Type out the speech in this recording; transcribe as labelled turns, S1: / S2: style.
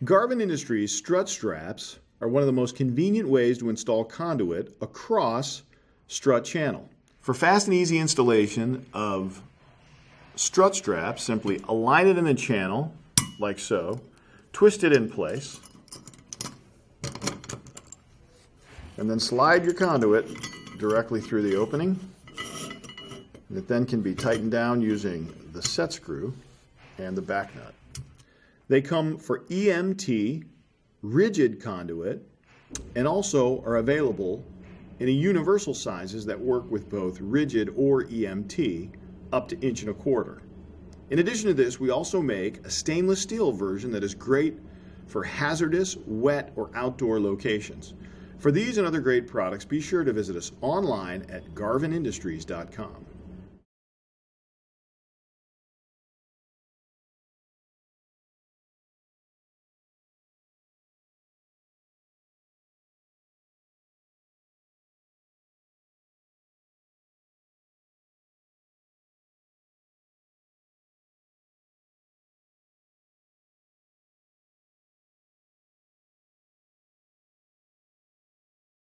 S1: Garvin Industries strut straps are one of the most convenient ways to install conduit across strut channel. For fast and easy installation of strut straps, simply align it in the channel, like so, twist it in place, and then slide your conduit directly through the opening. And it then can be tightened down using the set screw and the back nut. They come for EMT, rigid conduit, and also are available in a universal sizes that work with both rigid or EMT up to 1.25 inches. In addition to this, we also make a stainless steel version that is great for hazardous, wet, or outdoor locations. For these and other great products, be sure to visit us online at garvinindustries.com.